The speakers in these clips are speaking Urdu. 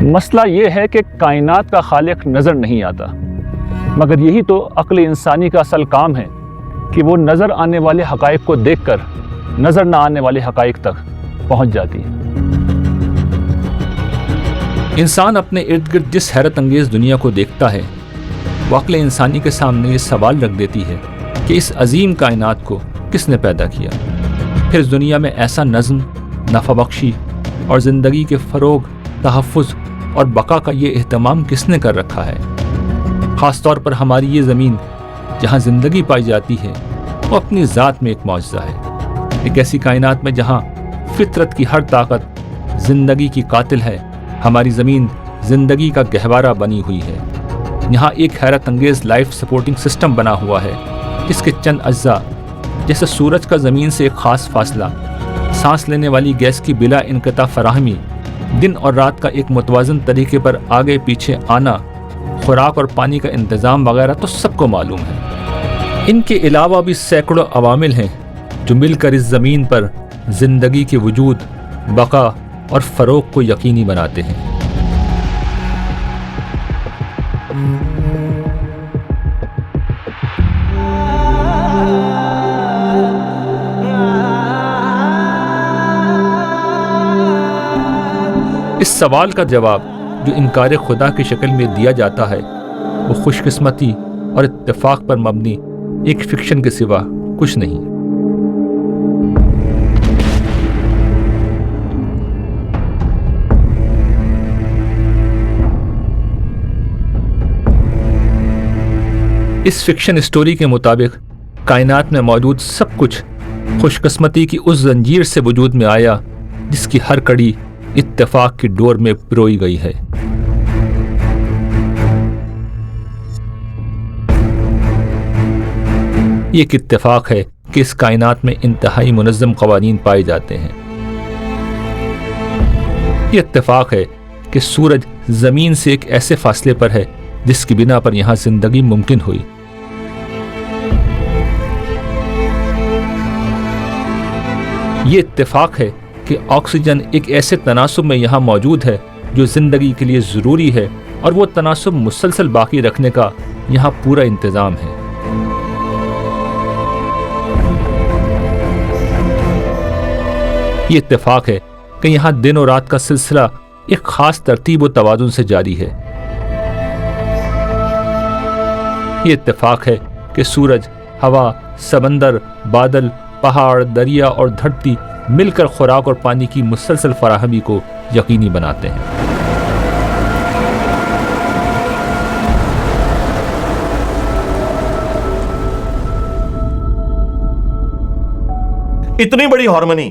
مسئلہ یہ ہے کہ کائنات کا خالق نظر نہیں آتا، مگر یہی تو عقل انسانی کا اصل کام ہے کہ وہ نظر آنے والے حقائق کو دیکھ کر نظر نہ آنے والے حقائق تک پہنچ جاتی ہے۔ انسان اپنے ارد گرد جس حیرت انگیز دنیا کو دیکھتا ہے وہ عقل انسانی کے سامنے یہ سوال رکھ دیتی ہے کہ اس عظیم کائنات کو کس نے پیدا کیا، پھر اس دنیا میں ایسا نظم، نفع بخشی اور زندگی کے فروغ، تحفظ اور بقا کا یہ اہتمام کس نے کر رکھا ہے۔ خاص طور پر ہماری یہ زمین جہاں زندگی پائی جاتی ہے وہ اپنی ذات میں ایک معجزہ ہے۔ ایک ایسی کائنات میں جہاں فطرت کی ہر طاقت زندگی کی قاتل ہے، ہماری زمین زندگی کا گہوارہ بنی ہوئی ہے۔ یہاں ایک حیرت انگیز لائف سپورٹنگ سسٹم بنا ہوا ہے جس کے چند اجزاء جیسے سورج کا زمین سے ایک خاص فاصلہ، سانس لینے والی گیس کی بلا انقطاع فراہمی، دن اور رات کا ایک متوازن طریقے پر آگے پیچھے آنا، خوراک اور پانی کا انتظام وغیرہ تو سب کو معلوم ہے۔ ان کے علاوہ بھی سینکڑوں عوامل ہیں جو مل کر اس زمین پر زندگی کے وجود، بقا اور فروغ کو یقینی بناتے ہیں۔ اس سوال کا جواب جو انکار خدا کی شکل میں دیا جاتا ہے وہ خوش قسمتی اور اتفاق پر مبنی ایک فکشن کے سوا کچھ نہیں۔ اس فکشن اسٹوری کے مطابق کائنات میں موجود سب کچھ خوش قسمتی کی اس زنجیر سے وجود میں آیا جس کی ہر کڑی اتفاق کی ڈور میں پروئی گئی ہے۔ یہ ایک اتفاق ہے کہ اس کائنات میں انتہائی منظم قوانین پائے جاتے ہیں۔ یہ اتفاق ہے کہ سورج زمین سے ایک ایسے فاصلے پر ہے جس کی بنا پر یہاں زندگی ممکن ہوئی۔ یہ اتفاق ہے کہ آکسیجن ایک ایسے تناسب میں یہاں موجود ہے جو زندگی کے لیے ضروری ہے، اور وہ تناسب مسلسل باقی رکھنے کا یہاں پورا انتظام ہے۔ یہ اتفاق ہے کہ یہاں دن اور رات کا سلسلہ ایک خاص ترتیب و توازن سے جاری ہے۔ یہ اتفاق ہے کہ سورج، ہوا، سمندر، بادل، پہاڑ، دریا اور دھرتی مل کر خوراک اور پانی کی مسلسل فراہمی کو یقینی بناتے ہیں۔ اتنی بڑی ہارمونی،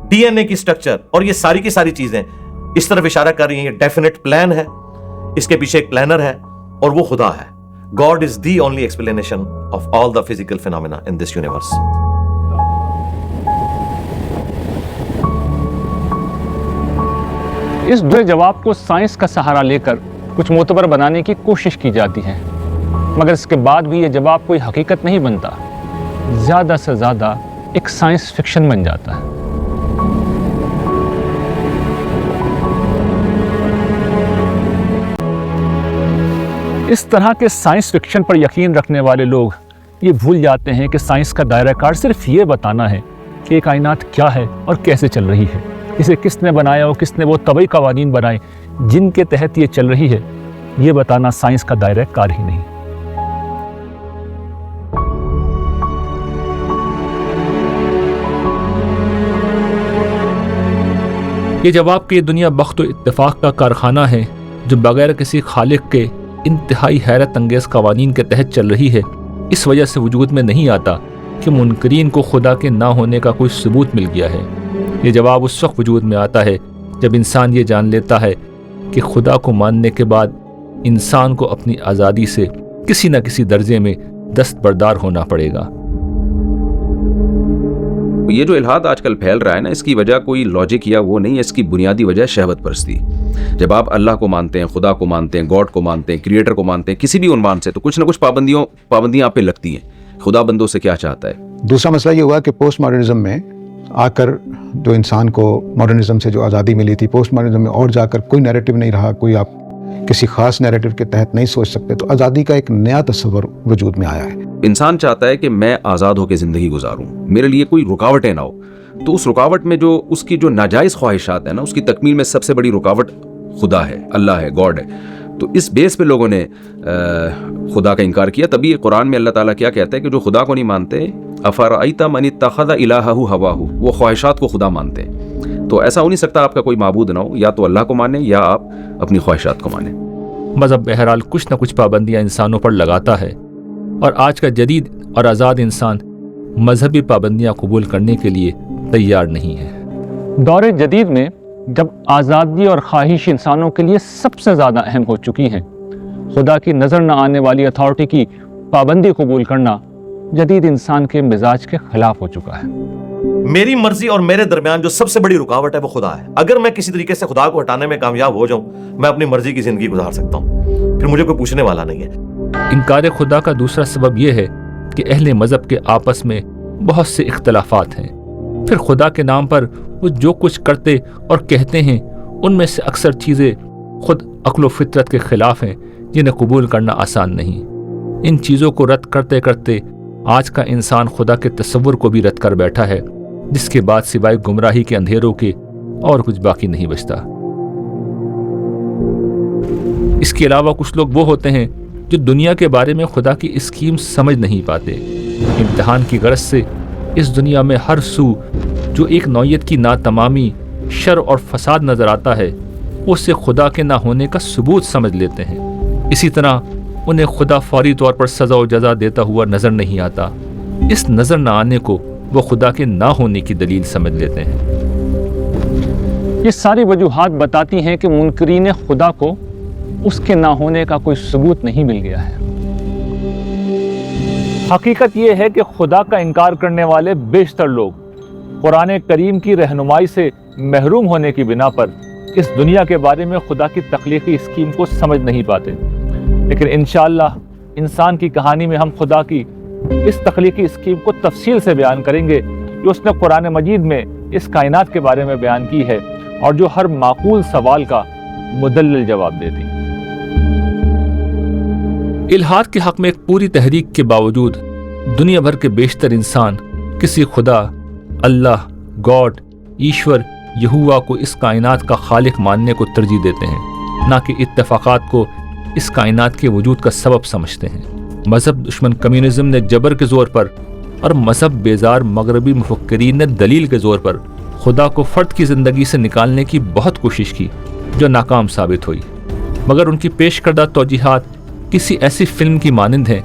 ڈی این اے کی سٹرکچر اور یہ ساری کی ساری چیزیں اس طرف اشارہ کر رہی ہیں، یہ ڈیفینٹ پلان ہے، اس کے پیچھے ایک پلانر ہے اور وہ خدا ہے۔ God is the only explanation of all the physical phenomena in this universe. اس دوسرے جواب کو سائنس کا سہارا لے کر کچھ معتبر بنانے کی کوشش کی جاتی ہے، مگر اس کے بعد بھی یہ جواب کوئی حقیقت نہیں بنتا، زیادہ سے زیادہ ایک سائنس فکشن بن جاتا ہے۔ اس طرح کے سائنس فکشن پر یقین رکھنے والے لوگ یہ بھول جاتے ہیں کہ سائنس کا دائرہ کار صرف یہ بتانا ہے کہ یہ کائنات کیا ہے اور کیسے چل رہی ہے، اسے کس نے بنایا اور کس نے وہ طبعی قوانین بنائے جن کے تحت یہ چل رہی ہے، یہ بتانا سائنس کا دائرہ کار ہی نہیں۔ یہ جواب کہ یہ دنیا بخت و اتفاق کا کارخانہ ہے جو بغیر کسی خالق کے انتہائی حیرت انگیز قوانین کے تحت چل رہی ہے، اس وجہ سے وجود میں نہیں آتا کہ منکرین کو خدا کے نہ ہونے کا کوئی ثبوت مل گیا ہے۔ یہ جواب اس وقت وجود میں آتا ہے جب انسان یہ جان لیتا ہے کہ خدا کو ماننے کے بعد انسان کو اپنی آزادی سے کسی نہ کسی درجے میں دستبردار ہونا پڑے گا۔ یہ جو الحاد آج کل پھیل رہا ہے نا، اس کی وجہ کوئی لاجک یا وہ نہیں ہے، اس کی بنیادی وجہ شہوت پرستی۔ جب آپ اللہ کو مانتے ہیں، خدا کو مانتے ہیں، گاڈ کو مانتے ہیں، کریٹر کو مانتے ہیں، کسی بھی عنوان سے، تو کچھ نہ کچھ پابندیاں آپ پہ لگتی ہیں۔ خدا بندوں سے کیا چاہتا ہے؟ دوسرا مسئلہ یہ ہوا کہ پوسٹ ماڈرنزم میں آ کر جو انسان کو ماڈرنزم سے جو آزادی ملی تھی، پوسٹ ماڈرنزم میں اور جا کر کوئی نیریٹو نہیں رہا، کوئی آپ کسی خاص نیریٹو کے تحت نہیں سوچ سکتے، تو آزادی کا ایک نیا تصور وجود میں آیا ہے۔ انسان چاہتا ہے کہ میں آزاد ہو کے زندگی گزاروں، میرے لیے کوئی رکاوٹیں نہ ہو، تو اس رکاوٹ میں جو اس کی جو ناجائز خواہشات ہیں نا، اس کی تکمیل میں سب سے بڑی رکاوٹ خدا ہے، اللہ ہے، گاڈ ہے۔ تو اس بیس پہ لوگوں نے خدا کا انکار کیا۔ تبھی قرآن میں اللہ تعالیٰ کیا کہتا ہے کہ جو خدا کو نہیں مانتے، افرأیت من اتخذ الہہ ہواہ، وہ خواہشات کو خدا مانتے ہیں۔ تو ایسا ہو نہیں سکتا آپ کا کوئی معبود نہ ہو، یا تو اللہ کو مانیں یا آپ اپنی خواہشات کو مانیں۔ مذہب بہرحال کچھ نہ کچھ پابندیاں انسانوں پر لگاتا ہے، اور آج کا جدید اور آزاد انسان مذہبی پابندیاں قبول کرنے کے لیے تیار نہیں ہے۔ دور جدید میں جب آزادی اور خواہش انسانوں کے لیے سب سے زیادہ اہم ہو چکی ہیں، خدا کی نظر نہ آنے والی اتھارٹی کی پابندی قبول کرنا جدید انسان کے مزاج کے خلاف ہو چکا ہے۔ میری مرضی اور میرے درمیان جو سب سے بڑی رکاوٹ ہے وہ خدا ہے۔ اگر میں کسی طریقے سے خدا کو ہٹانے میں کامیاب ہو جاؤں، میں اپنی مرضی کی زندگی گزار سکتا ہوں، پھر مجھے کوئی پوچھنے والا نہیں ہے۔ انکار خدا کا دوسرا سبب یہ ہے کہ اہل مذہب کے آپس میں بہت سے اختلافات ہیں، پھر خدا کے نام پر وہ جو کچھ کرتے اور کہتے ہیں ان میں سے اکثر چیزیں خود عقل و فطرت کے خلاف ہیں، جنہیں قبول کرنا آسان نہیں۔ ان چیزوں کو رد کرتے کرتے آج کا انسان خدا کے تصور کو بھی رد کر بیٹھا ہے، جس کے بعد سوائے گمراہی کے اندھیروں کے اور کچھ باقی نہیں بچتا۔ اس کے علاوہ کچھ لوگ وہ ہوتے ہیں جو دنیا کے بارے میں خدا کی اسکیم سمجھ نہیں پاتے، امتحان کی غرض سے اس دنیا میں ہر سو جو ایک نوعیت کی ناتمامی، شر اور فساد نظر آتا ہے، اسے خدا کے نہ ہونے کا ثبوت سمجھ لیتے ہیں۔ اسی طرح انہیں خدا فوری طور پر سزا و جزا دیتا ہوا نظر نہیں آتا، اس نظر نہ آنے کو وہ خدا کے نہ ہونے کی دلیل سمجھ لیتے ہیں۔ یہ ساری وجوہات بتاتی ہیں کہ منکرین خدا کو اس کے نہ ہونے کا کوئی ثبوت نہیں مل گیا ہے۔ حقیقت یہ ہے کہ خدا کا انکار کرنے والے بیشتر لوگ قرآن کریم کی رہنمائی سے محروم ہونے کی بنا پر اس دنیا کے بارے میں خدا کی تخلیقی اسکیم کو سمجھ نہیں پاتے، لیکن انشاءاللہ انسان کی کہانی میں ہم خدا کی اس تخلیقی اسکیم کو تفصیل سے بیان کریں گے جو اس نے قرآن مجید میں اس کائنات کے بارے میں بیان کی ہے، اور جو ہر معقول سوال کا مدلل جواب دیتی۔ الحاد کے حق میں ایک پوری تحریک کے باوجود دنیا بھر کے بیشتر انسان کسی خدا، اللہ، گاڈ، ایشور، یہوہ کو اس کائنات کا خالق ماننے کو ترجیح دیتے ہیں، نہ کہ اتفاقات کو اس کائنات کے وجود کا سبب سمجھتے ہیں۔ مذہب دشمن کمیونزم نے جبر کے زور پر اور مذہب بیزار مغربی مفکرین نے دلیل کے زور پر خدا کو فرد کی زندگی سے نکالنے کی بہت کوشش کی، جو ناکام ثابت ہوئی، مگر ان کی پیش کردہ توجیہات کسی ایسی فلم کی مانند ہیں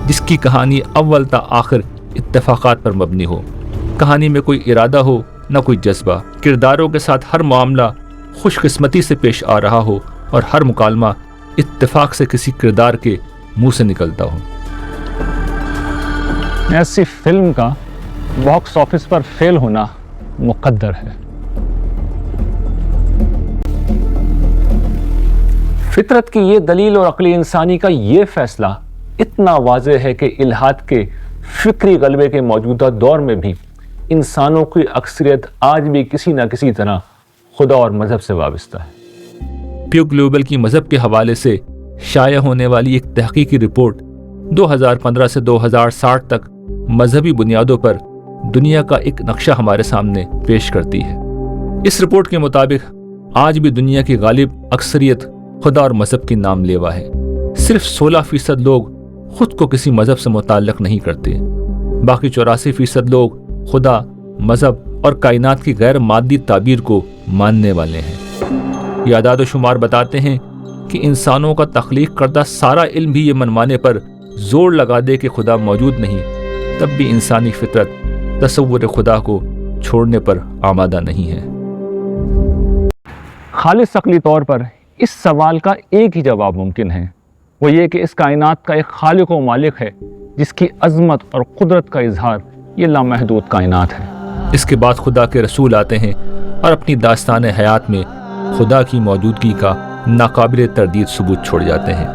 جس کی کہانی اول تا آخر اتفاقات پر مبنی ہو، کہانی میں کوئی ارادہ ہو نہ کوئی جذبہ، کرداروں کے ساتھ ہر معاملہ خوش قسمتی سے پیش آ رہا ہو اور ہر مکالمہ اتفاق سے کسی کردار کے منہ سے نکلتا ہو۔ ایسی فلم کا باکس آفس پر فیل ہونا مقدر ہے۔ فطرت کی یہ دلیل اور عقل انسانی کا یہ فیصلہ اتنا واضح ہے کہ الحاد کے فکری غلبے کے موجودہ دور میں بھی انسانوں کی اکثریت آج بھی کسی نہ کسی طرح خدا اور مذہب سے وابستہ ہے۔ پیو گلوبل کی مذہب کے حوالے سے شائع ہونے والی ایک تحقیقی رپورٹ 2015 سے 2060 تک مذہبی بنیادوں پر دنیا کا ایک نقشہ ہمارے سامنے پیش کرتی ہے۔ اس رپورٹ کے مطابق آج بھی دنیا کی غالب اکثریت خدا اور مذہب کی نام لیوا ہے۔ صرف 16% لوگ خود کو کسی مذہب سے متعلق نہیں کرتے، باقی 84% لوگ خدا، مذہب اور کائنات کی غیر مادی تعبیر کو ماننے والے ہیں۔ یہ اعداد و شمار بتاتے ہیں کہ انسانوں کا تخلیق کردہ سارا علم بھی یہ منوانے پر زور لگا دے کہ خدا موجود نہیں، تب بھی انسانی فطرت تصور خدا کو چھوڑنے پر آمادہ نہیں ہے۔ خالص عقلی طور پر اس سوال کا ایک ہی جواب ممکن ہے، وہ یہ کہ اس کائنات کا ایک خالق و مالک ہے جس کی عظمت اور قدرت کا اظہار یہ لامحدود کائنات ہے۔ اس کے بعد خدا کے رسول آتے ہیں اور اپنی داستان حیات میں خدا کی موجودگی کا ناقابل تردید ثبوت چھوڑ جاتے ہیں۔